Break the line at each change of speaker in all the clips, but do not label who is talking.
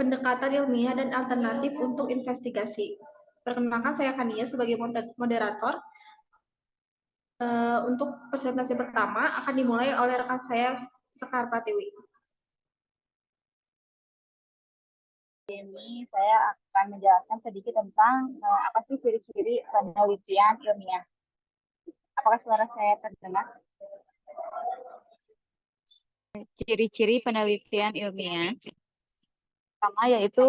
pendekatan ilmiah dan alternatif untuk investigasi. Perkenalkan, saya Kania sebagai moderator. Untuk presentasi pertama akan dimulai oleh rekan saya, Sekar Pratiwi.
Ini saya akan menjelaskan sedikit tentang apa sih ciri-ciri penelitian ilmiah. Apakah suara saya terdengar? Ciri-ciri penelitian ilmiah pertama yaitu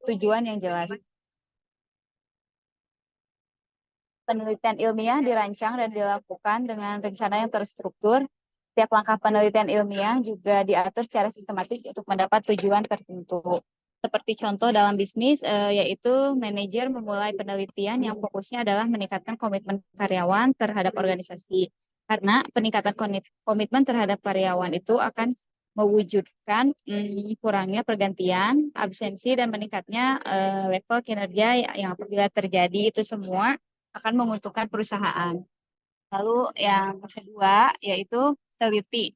tujuan yang jelas. Penelitian ilmiah dirancang dan dilakukan dengan rencana yang terstruktur. Setiap langkah penelitian ilmiah juga diatur secara sistematis untuk mendapat tujuan tertentu. Seperti contoh dalam bisnis, yaitu manajer memulai penelitian yang fokusnya adalah meningkatkan komitmen karyawan terhadap organisasi. Karena peningkatan komitmen terhadap karyawan itu akan mewujudkan kurangnya pergantian, absensi, dan meningkatnya level kinerja yang apabila terjadi itu semua akan menguntungkan perusahaan. Lalu yang kedua yaitu teliti.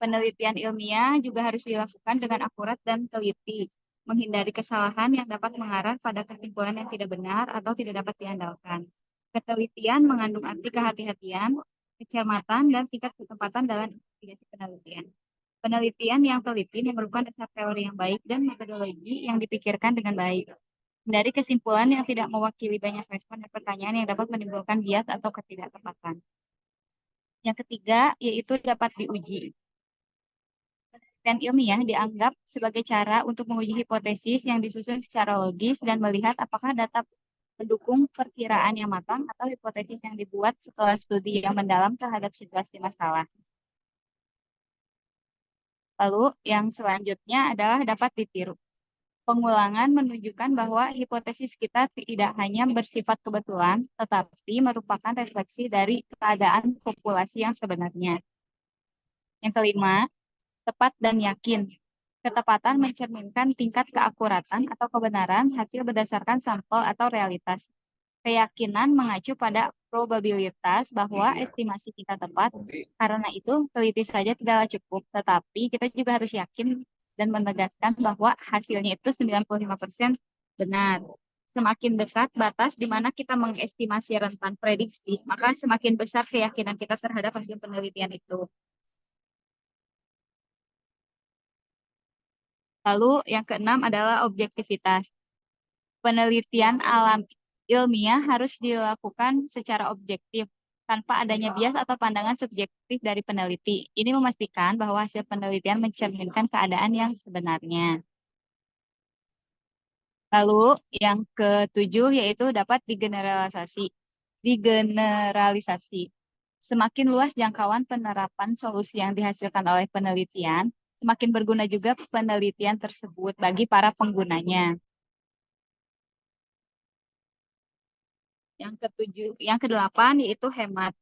Penelitian ilmiah juga harus dilakukan dengan akurat dan teliti, menghindari kesalahan yang dapat mengarah pada kesimpulan yang tidak benar atau tidak dapat diandalkan. Ketelitian mengandung arti kehati-hatian, kecermatan, dan tingkat ketepatan dalam investigasi penelitian. Penelitian yang teliti memerlukan dasar teori yang baik dan metodologi yang dipikirkan dengan baik. Dari kesimpulan yang tidak mewakili banyak respon dan pertanyaan yang dapat menimbulkan bias atau ketidaktepatan. Yang ketiga, yaitu dapat diuji. Penelitian ilmiah dianggap sebagai cara untuk menguji hipotesis yang disusun secara logis dan melihat apakah data mendukung perkiraan yang matang atau hipotesis yang dibuat setelah studi yang mendalam terhadap situasi masalah. Lalu, yang selanjutnya adalah dapat ditiru. Pengulangan menunjukkan bahwa hipotesis kita tidak hanya bersifat kebetulan, tetapi merupakan refleksi dari keadaan populasi yang sebenarnya. Yang kelima, tepat dan yakin. Ketepatan mencerminkan tingkat keakuratan atau kebenaran hasil berdasarkan sampel atau realitas. Keyakinan mengacu pada probabilitas bahwa estimasi kita tepat. Karena itu, teliti saja tidaklah cukup, tetapi kita juga harus yakin dan menegaskan bahwa hasilnya itu 95% benar. Semakin dekat batas di mana kita mengestimasi rentan prediksi, maka semakin besar keyakinan kita terhadap hasil penelitian itu. Lalu yang keenam adalah objektivitas. Penelitian alam ilmiah harus dilakukan secara objektif, tanpa adanya bias atau pandangan subjektif dari peneliti. Ini memastikan bahwa hasil penelitian mencerminkan keadaan yang sebenarnya. Lalu yang ketujuh yaitu dapat digeneralisasi. Semakin luas jangkauan penerapan solusi yang dihasilkan oleh penelitian, semakin berguna juga penelitian tersebut bagi para penggunanya. Yang kedelapan yaitu hemat.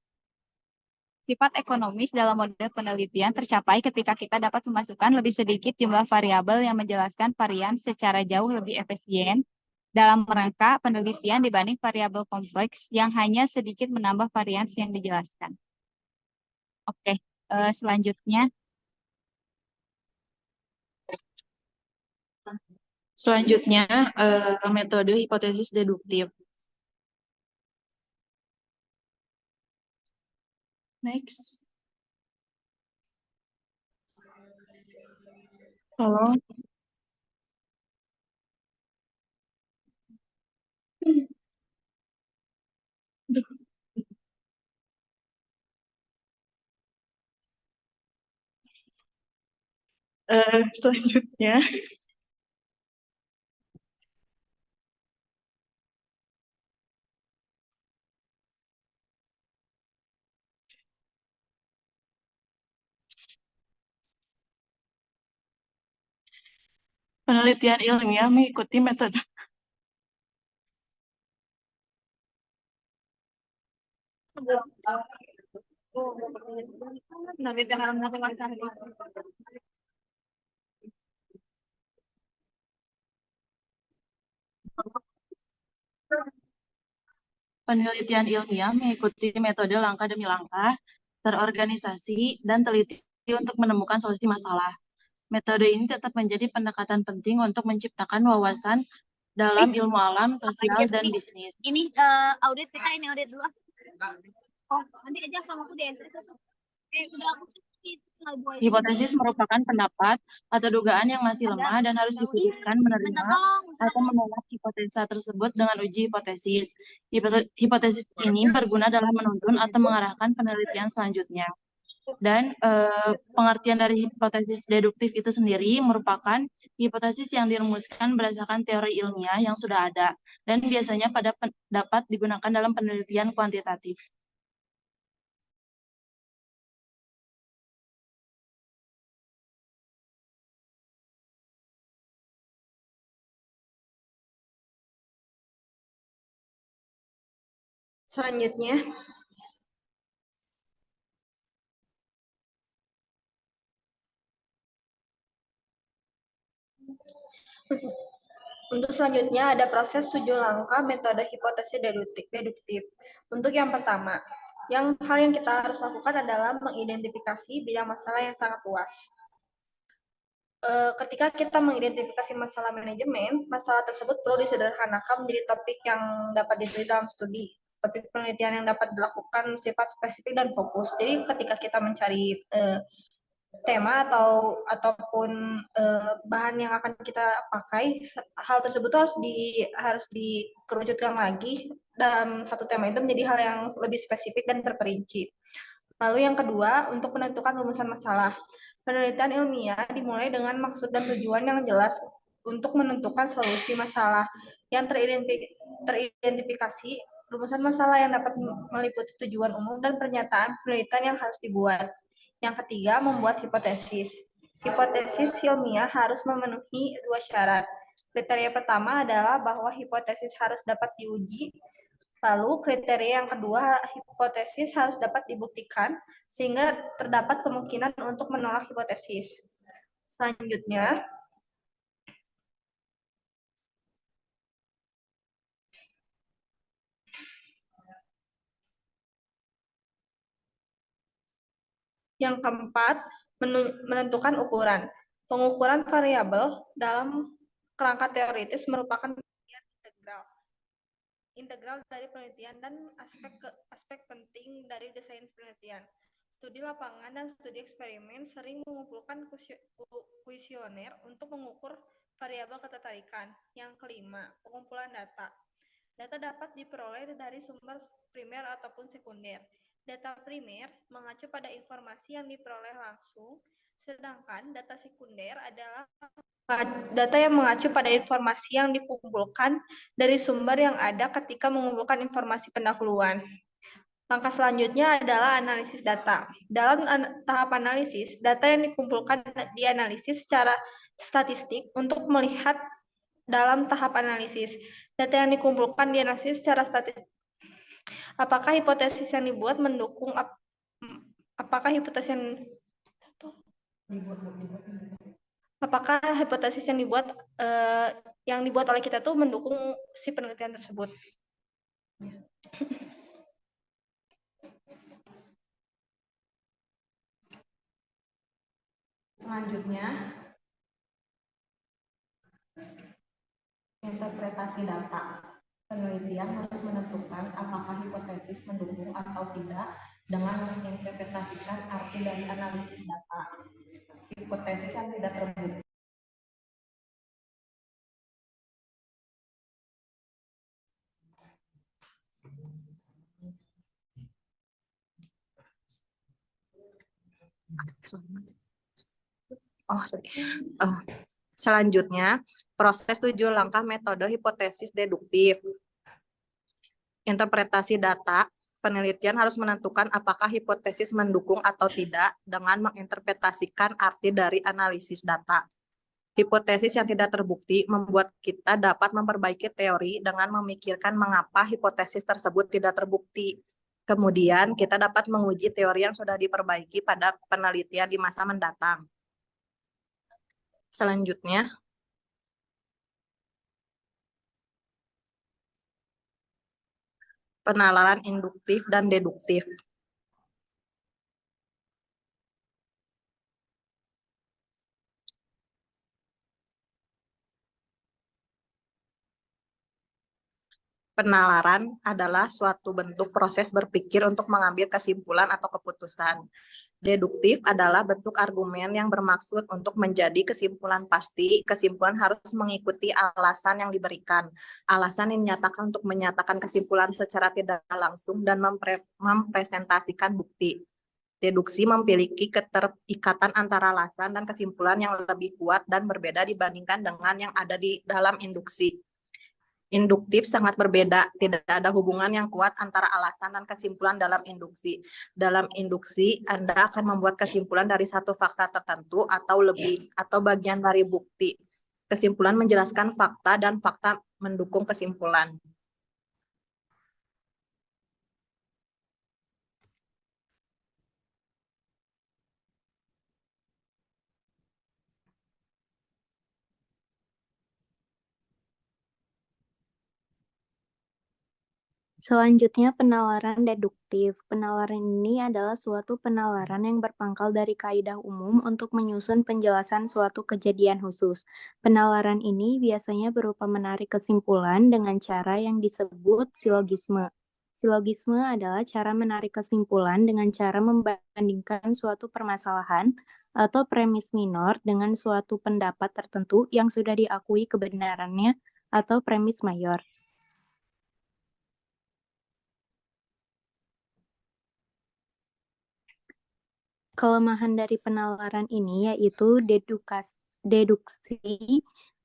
Sifat ekonomis dalam model penelitian tercapai ketika kita dapat memasukkan lebih sedikit jumlah variabel yang menjelaskan varian secara jauh lebih efisien dalam rangka penelitian dibanding variabel kompleks yang hanya sedikit menambah varian yang dijelaskan. Oke, selanjutnya.
Selanjutnya, metode hipotesis deduktif. Next. Halo. Selanjutnya. Penelitian ilmiah mengikuti metode penelitian ilmiah mengikuti metode langkah demi langkah, terorganisasi, dan teliti untuk menemukan solusi masalah. Metode ini tetap menjadi pendekatan penting untuk menciptakan wawasan dalam ilmu alam, sosial, dan bisnis.
Ini audit kita, ini audit dulu. Oh, nanti aja sama aku di SS. Udah aku
Hipotesis merupakan pendapat atau dugaan yang masih lemah dan harus diputuskan menerima atau menolak hipotesa tersebut dengan uji hipotesis. Hipotesis ini berguna dalam menuntun atau mengarahkan penelitian selanjutnya. Dan pengertian dari hipotesis deduktif itu sendiri merupakan hipotesis yang dirumuskan berdasarkan teori ilmiah yang sudah ada dan biasanya dapat digunakan dalam penelitian kuantitatif.
Selanjutnya, untuk selanjutnya ada proses 7 langkah metode hipotesis deduktif. Untuk yang pertama, hal yang kita harus lakukan adalah mengidentifikasi bidang masalah yang sangat luas. Ketika kita mengidentifikasi masalah manajemen, masalah tersebut perlu disederhanakan menjadi topik yang dapat diteliti dalam studi. Topik penelitian yang dapat dilakukan sifat spesifik dan fokus. Jadi ketika kita mencari tema ataupun bahan yang akan kita pakai, hal tersebut harus dikerucutkan lagi dalam satu tema itu menjadi hal yang lebih spesifik dan terperinci. Lalu yang kedua, untuk menentukan rumusan masalah. Penelitian ilmiah dimulai dengan maksud dan tujuan yang jelas untuk menentukan solusi masalah yang teridentifikasi, rumusan masalah yang dapat meliputi tujuan umum dan pernyataan penelitian yang harus dibuat. Yang ketiga, membuat hipotesis. Hipotesis ilmiah harus memenuhi 2 syarat. Kriteria pertama adalah bahwa hipotesis harus dapat diuji. Lalu kriteria yang kedua, hipotesis harus dapat dibuktikan sehingga terdapat kemungkinan untuk menolak hipotesis. Selanjutnya, yang keempat, menentukan ukuran. Pengukuran variabel dalam kerangka teoritis merupakan bagian integral dari penelitian dan aspek penting dari desain penelitian. Studi lapangan dan studi eksperimen sering mengumpulkan kuesioner untuk mengukur variabel ketertarikan. Yang kelima, pengumpulan data. Data dapat diperoleh dari sumber primer ataupun sekunder. Data primer mengacu pada informasi yang diperoleh langsung, sedangkan data sekunder adalah data yang mengacu pada informasi yang dikumpulkan dari sumber yang ada ketika mengumpulkan informasi pendahuluan. Langkah selanjutnya adalah analisis data. Dalam tahap analisis, data yang dikumpulkan dianalisis secara statistik untuk melihat dalam tahap analisis. Data yang dikumpulkan dianalisis secara statistik. Apakah hipotesis yang dibuat mendukung apakah hipotesis yang dibuat oleh kita tuh mendukung si penelitian tersebut. Selanjutnya, interpretasi data. Penelitian harus menentukan apakah hipotesis mendukung atau tidak dengan menginterpretasikan arti dari analisis data. Hipotesis yang tidak terbukti
selanjutnya, proses 7 langkah metode hipotesis deduktif. Interpretasi data, penelitian harus menentukan apakah hipotesis mendukung atau tidak dengan menginterpretasikan arti dari analisis data. Hipotesis yang tidak terbukti membuat kita dapat memperbaiki teori dengan memikirkan mengapa hipotesis tersebut tidak terbukti. Kemudian, kita dapat menguji teori yang sudah diperbaiki pada penelitian di masa mendatang. Selanjutnya, penalaran induktif dan deduktif. Penalaran adalah suatu bentuk proses berpikir untuk mengambil kesimpulan atau keputusan. Deduktif adalah bentuk argumen yang bermaksud untuk menjadi kesimpulan pasti. Kesimpulan harus mengikuti alasan yang diberikan. Alasan yang dinyatakan untuk menyatakan kesimpulan secara tidak langsung dan mempresentasikan bukti. Deduksi memiliki keterikatan antara alasan dan kesimpulan yang lebih kuat dan berbeda dibandingkan dengan yang ada di dalam induksi. Induktif sangat berbeda, tidak ada hubungan yang kuat antara alasan dan kesimpulan dalam induksi. Dalam induksi, Anda akan membuat kesimpulan dari satu fakta tertentu atau lebih, atau bagian dari bukti. Kesimpulan menjelaskan fakta dan fakta mendukung kesimpulan.
Selanjutnya, penalaran deduktif. Penalaran ini adalah suatu penalaran yang berpangkal dari kaidah umum untuk menyusun penjelasan suatu kejadian khusus. Penalaran ini biasanya berupa menarik kesimpulan dengan cara yang disebut silogisme. Silogisme adalah cara menarik kesimpulan dengan cara membandingkan suatu permasalahan atau premis minor dengan suatu pendapat tertentu yang sudah diakui kebenarannya atau premis mayor. Kelemahan dari penalaran ini yaitu deduksi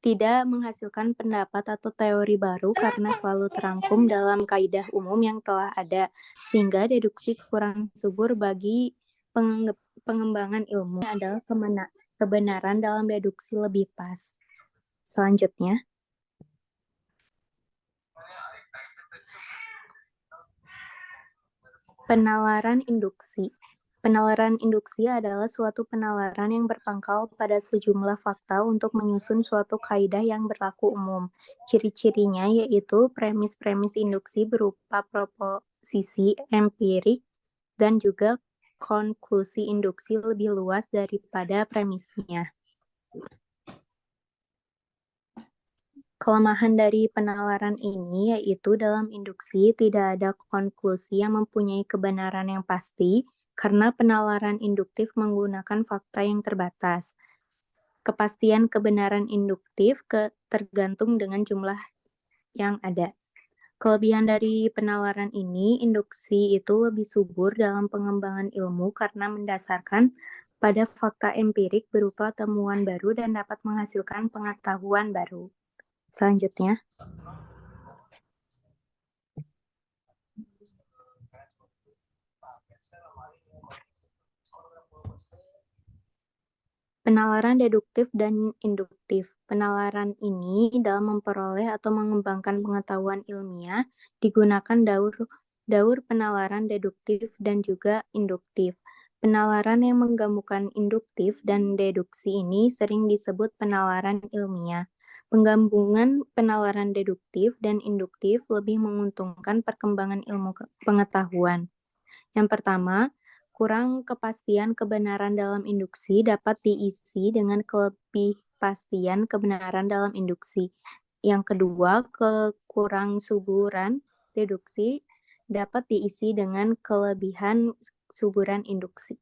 tidak menghasilkan pendapat atau teori baru karena selalu terangkum dalam kaidah umum yang telah ada, sehingga deduksi kurang subur bagi pengembangan ilmu adalah kebenaran dalam deduksi lebih pas. Selanjutnya, penalaran induksi. Penalaran induksi adalah suatu penalaran yang berpangkal pada sejumlah fakta untuk menyusun suatu kaidah yang berlaku umum. Ciri-cirinya yaitu premis-premis induksi berupa proposisi empirik dan juga konklusi induksi lebih luas daripada premisnya. Kelemahan dari penalaran ini yaitu dalam induksi tidak ada konklusi yang mempunyai kebenaran yang pasti, karena penalaran induktif menggunakan fakta yang terbatas. Kepastian kebenaran induktif tergantung dengan jumlah yang ada. Kelebihan dari penalaran ini, induksi itu lebih subur dalam pengembangan ilmu karena mendasarkan pada fakta empirik berupa temuan baru dan dapat menghasilkan pengetahuan baru. Selanjutnya, penalaran deduktif dan induktif. Penalaran ini dalam memperoleh atau mengembangkan pengetahuan ilmiah digunakan daur penalaran deduktif dan juga induktif. Penalaran yang menggabungkan induktif dan deduksi ini sering disebut penalaran ilmiah. Penggabungan penalaran deduktif dan induktif lebih menguntungkan perkembangan ilmu pengetahuan. Yang pertama, kurang kepastian kebenaran dalam induksi dapat diisi dengan kelebihpastian kebenaran dalam induksi. Yang kedua, kekurang suburan deduksi dapat diisi dengan kelebihan suburan induksi.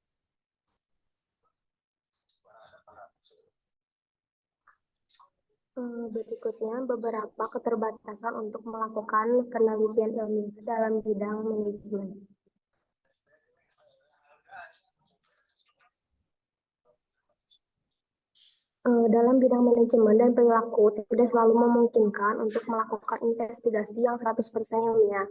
Berikutnya, beberapa keterbatasan untuk melakukan penelitian ilmiah dalam bidang manajemen. Dalam bidang manajemen dan perilaku tidak selalu memungkinkan untuk melakukan investigasi yang 100% ilmiah,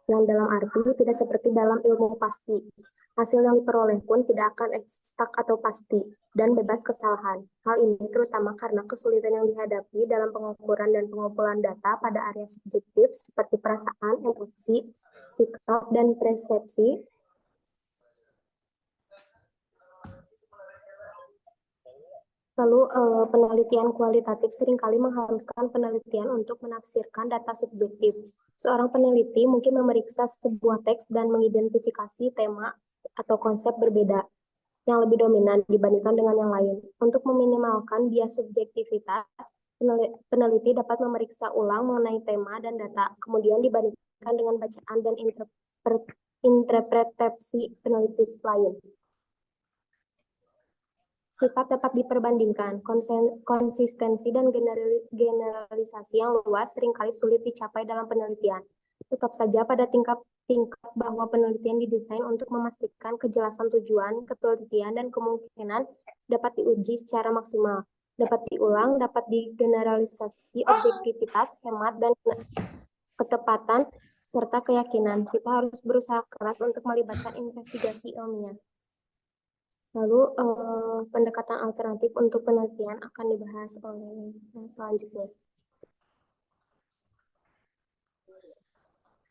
yang dalam arti tidak seperti dalam ilmu pasti. Hasil yang diperoleh pun tidak akan ekstak atau pasti, dan bebas kesalahan. Hal ini terutama karena kesulitan yang dihadapi dalam pengukuran dan pengumpulan data pada area subjektif seperti perasaan, emosi, sikap, dan persepsi. Lalu penelitian kualitatif seringkali mengharuskan penelitian untuk menafsirkan data subjektif. Seorang peneliti mungkin memeriksa sebuah teks dan mengidentifikasi tema atau konsep berbeda yang lebih dominan dibandingkan dengan yang lain. Untuk meminimalkan bias subjektivitas,
Peneliti dapat memeriksa ulang mengenai tema dan data, kemudian dibandingkan dengan bacaan dan interpretasi peneliti lain. Sifat dapat diperbandingkan, konsistensi dan generalisasi yang luas seringkali sulit dicapai dalam penelitian. Tetap saja pada tingkat bahwa penelitian didesain untuk memastikan kejelasan tujuan, ketelitian, dan kemungkinan dapat diuji secara maksimal. Dapat diulang, dapat digeneralisasi objektivitas, hemat, dan ketepatan, serta keyakinan. Kita harus berusaha keras untuk melibatkan investigasi ilmiah. Lalu pendekatan alternatif untuk penelitian akan dibahas oleh yang selanjutnya.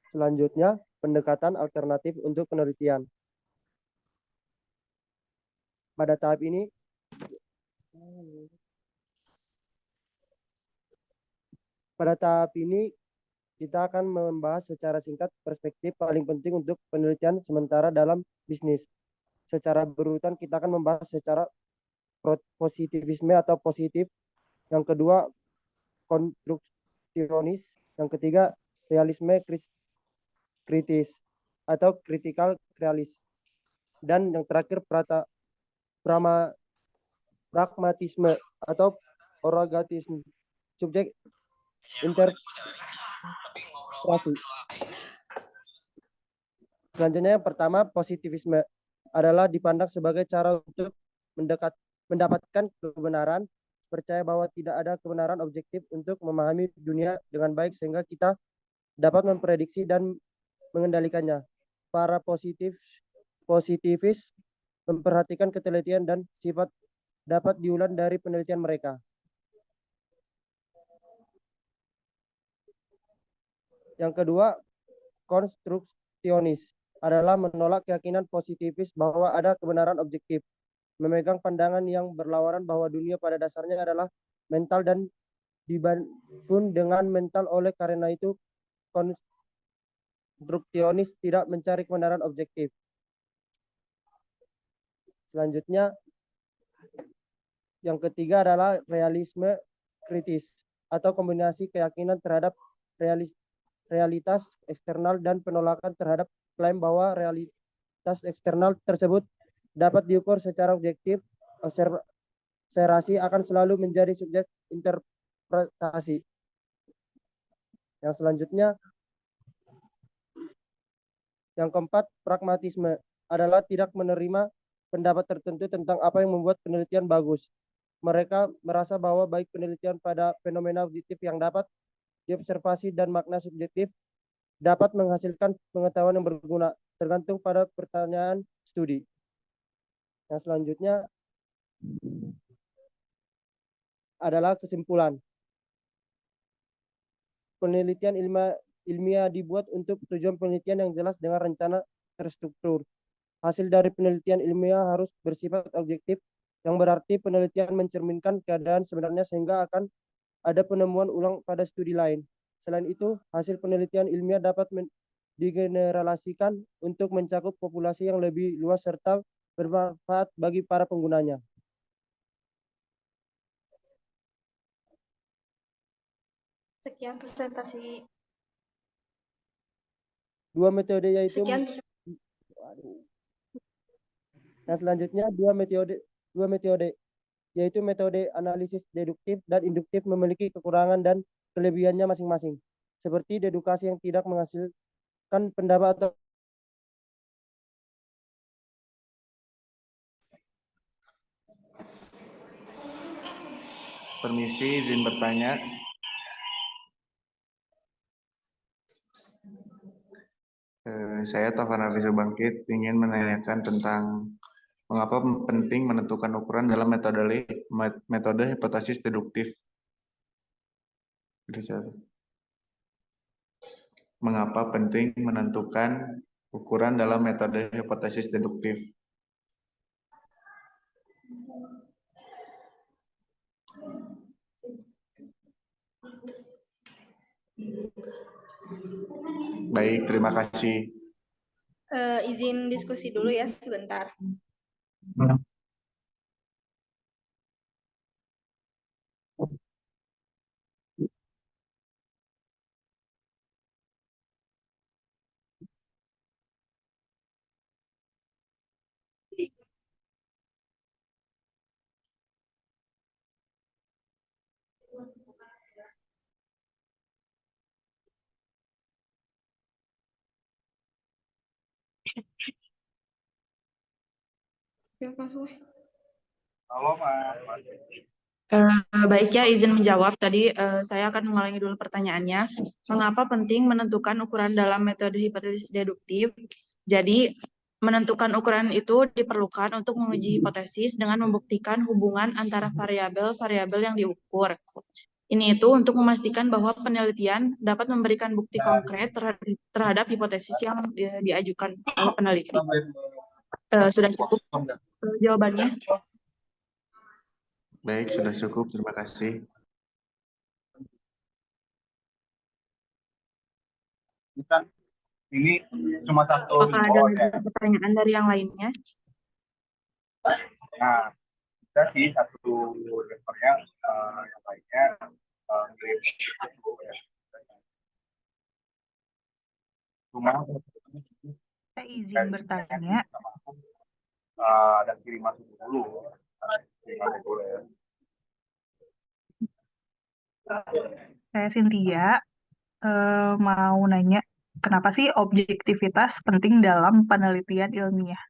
Selanjutnya, pendekatan alternatif untuk penelitian. Pada tahap ini, kita akan membahas secara singkat perspektif paling penting untuk penelitian sementara dalam bisnis. Secara berurutan kita akan membahas secara positivisme atau positif, yang kedua konstruksionis, yang ketiga realisme kritis atau critical realis, dan yang terakhir pragmatisme atau oragatisme, subjek interpretasi. Selanjutnya yang pertama, positivisme adalah dipandang sebagai cara untuk mendapatkan kebenaran, percaya bahwa tidak ada kebenaran objektif untuk memahami dunia dengan baik sehingga kita dapat memprediksi dan mengendalikannya. Para positivis memperhatikan ketelitian dan sifat dapat diulang dari penelitian mereka. Yang kedua, konstruksionis adalah menolak keyakinan positivis bahwa ada kebenaran objektif, memegang pandangan yang berlawanan bahwa dunia pada dasarnya adalah mental dan dibangun dengan mental. Oleh karena itu, konstruksionis tidak mencari kebenaran objektif. Selanjutnya, yang ketiga adalah realisme kritis atau kombinasi keyakinan terhadap realitas eksternal dan penolakan terhadap klaim bahwa realitas eksternal tersebut dapat diukur secara objektif. Observasi akan selalu menjadi subjek interpretasi. Yang selanjutnya, yang keempat, pragmatisme adalah tidak menerima pendapat tertentu tentang apa yang membuat penelitian bagus. Mereka merasa bahwa baik penelitian pada fenomena objektif yang dapat diobservasi dan makna subjektif dapat menghasilkan pengetahuan yang berguna, tergantung pada pertanyaan studi. Yang selanjutnya adalah kesimpulan. Penelitian ilmiah dibuat untuk tujuan penelitian yang jelas dengan rencana terstruktur. Hasil dari penelitian ilmiah harus bersifat objektif, yang berarti penelitian mencerminkan keadaan sebenarnya sehingga akan ada penemuan ulang pada studi lain. Selain itu, hasil penelitian ilmiah dapat digeneralisasikan untuk mencakup populasi yang lebih luas serta bermanfaat bagi para penggunanya.
Sekian presentasi.
Dua metode yaitu
Sekian.
Nah, selanjutnya dua metode yaitu metode analisis deduktif dan induktif memiliki kekurangan dan kelebihannya masing-masing. Seperti dedukasi yang tidak menghasilkan pendapat atau
Permisi, izin bertanya. Saya Taufan Arfizo Bangkit ingin menanyakan tentang mengapa penting menentukan ukuran dalam metode hipotesis deduktif. Mengapa penting menentukan ukuran dalam metode hipotesis deduktif? Baik, terima kasih.
Izin diskusi dulu ya sebentar. Ya, langsung.
Baik ya, izin menjawab. Tadi saya akan mengulangi dulu pertanyaannya. Mengapa penting menentukan ukuran dalam metode hipotesis deduktif? Jadi, menentukan ukuran itu diperlukan untuk menguji hipotesis dengan membuktikan hubungan antara variabel-variabel yang diukur. Ini itu untuk memastikan bahwa penelitian dapat memberikan bukti konkret terhadap hipotesis yang diajukan oleh peneliti. Sudah cukup jawabannya?
Baik, sudah cukup. Terima kasih.
Ini cuma satu
Apakah ada lagi pertanyaan dari yang lainnya?
Nah, kita sih satu refernya yang lainnya mirip. Cuma
Saya izin bertanya.
dan kirim masuk dulu. Kirim boleh.
Saya Cynthia mau nanya, kenapa sih objektivitas penting dalam penelitian ilmiah?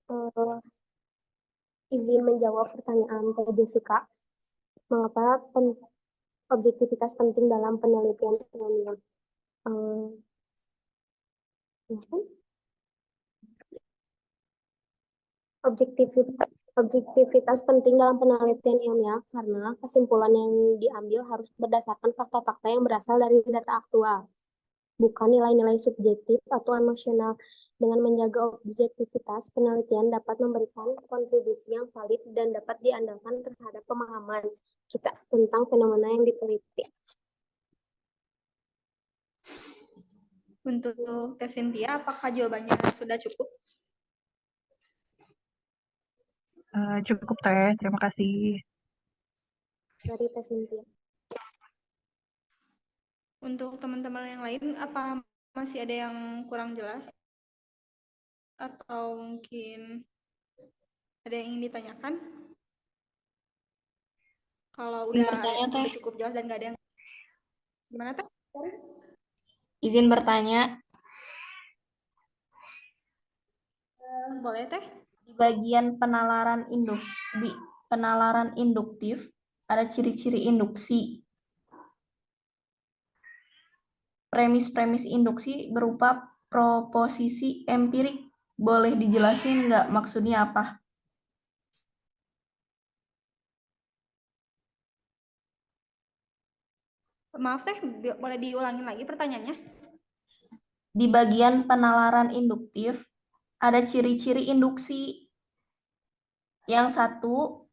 Eh, izin menjawab pertanyaan Teh Jessica. Mengapa objektivitas penting dalam penelitian ilmiah? Ya kan? Objektivitas penting dalam penelitian ilmiah karena kesimpulan yang diambil harus berdasarkan fakta-fakta yang berasal dari data aktual, bukan nilai-nilai subjektif atau emosional. Dengan menjaga objektivitas, penelitian dapat memberikan kontribusi yang valid dan dapat diandalkan terhadap pemahaman kita tentang fenomena yang diteliti.
Untuk Teh Cynthia, apakah jawabannya sudah cukup?
Cukup Teh, terima kasih.
Dari Teh Cynthia.
Untuk teman-teman yang lain, apa masih ada yang kurang jelas? Atau mungkin ada yang ingin ditanyakan? Kalau udah cukup jelas dan nggak ada yang... Gimana Teh? Sorry.
Izin bertanya,
Boleh Teh?
di bagian penalaran induktif ada ciri-ciri induksi. Premis-premis induksi berupa proposisi empirik. Boleh dijelasin nggak maksudnya apa?
Maaf Teh, boleh diulangin lagi pertanyaannya?
Di bagian penalaran induktif ada ciri-ciri induksi. Yang satu,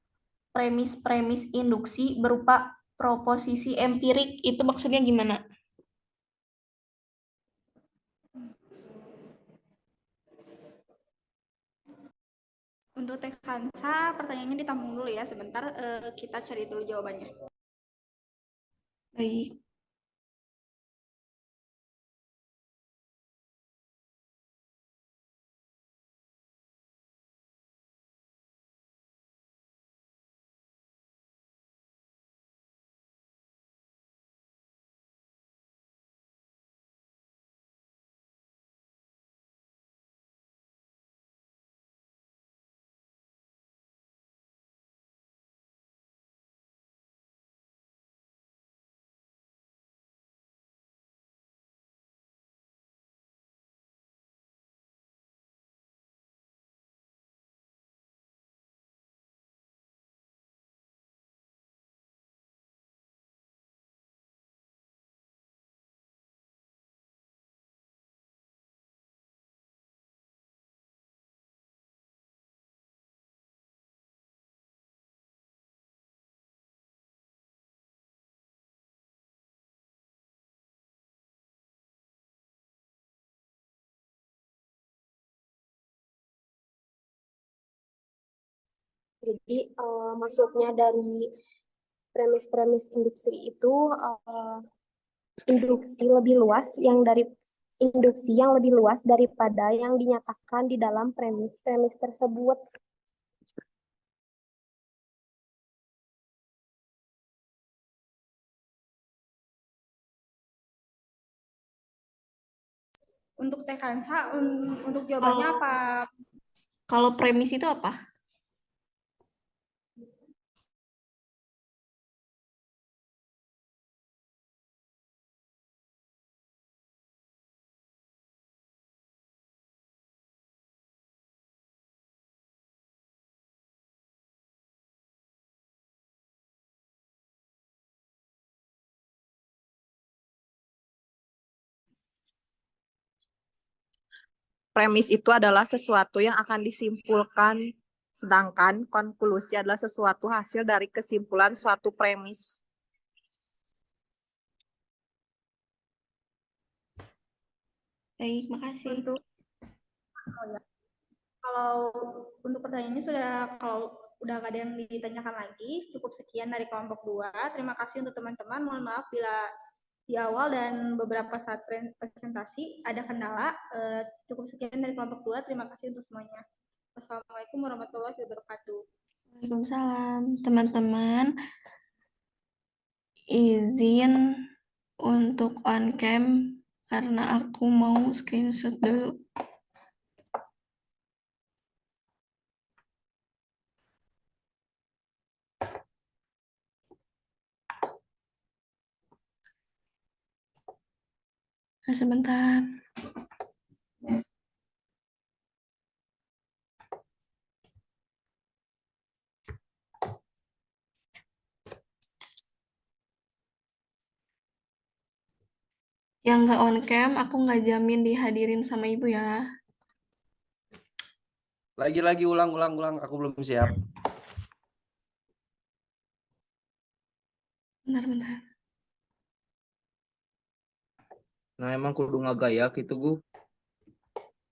premis-premis induksi berupa proposisi empirik. Itu maksudnya gimana?
Untuk Teh Kansa, pertanyaannya ditampung dulu ya. Sebentar, kita cari dulu jawabannya.
Baik.
Jadi maksudnya dari premis-premis induksi itu induksi yang lebih luas daripada yang dinyatakan di dalam premis-premis tersebut.
Untuk Teh Kansa, untuk jawabannya apa?
Kalau premis itu apa?
Premis itu adalah sesuatu yang akan disimpulkan, sedangkan konklusi adalah sesuatu hasil dari kesimpulan suatu premis.
Baik, makasih.
Kalau untuk pertanyaannya kalau udah gak ada yang ditanyakan lagi, cukup sekian dari kelompok 2. Terima kasih untuk teman-teman. Mohon maaf bila di awal dan beberapa saat presentasi ada kendala. Cukup sekian dari kelompok 2. Terima kasih untuk semuanya. Wassalamualaikum warahmatullahi wabarakatuh.
Waalaikumsalam. Teman-teman, izin untuk on cam karena aku mau screenshot dulu. Sebentar. Yang nggak on cam, aku nggak jamin dihadirin sama ibu ya.
Lagi ulang. Aku belum siap.
Bentar.
Nah emang kudu ngagaya gitu gu.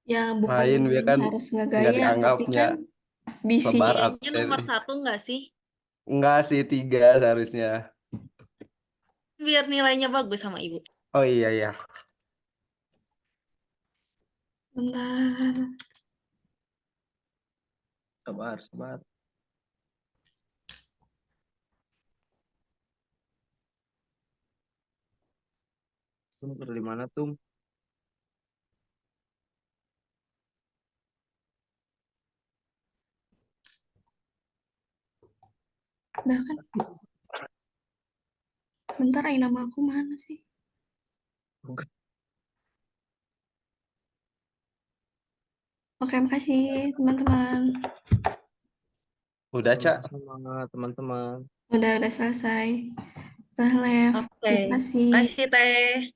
Ya bukan
Lain dia kan
harus
nggak
ngegaya, tapi
dianggapnya
kan bisi.
lebar
Kayaknya
absen.
nomor 1 nggak sih?
Enggak sih 3 seharusnya.
Biar nilainya bagus sama ibu.
Oh iya.
Bentar.
Sabar. Tum di mana Tum?
Udah kan? Bentar, nama aku mana sih? Oke, makasih teman-teman.
Udah Cak sama teman-teman.
Udah selesai. Udah left.
Oke.
Makasih.
Makasih Teh.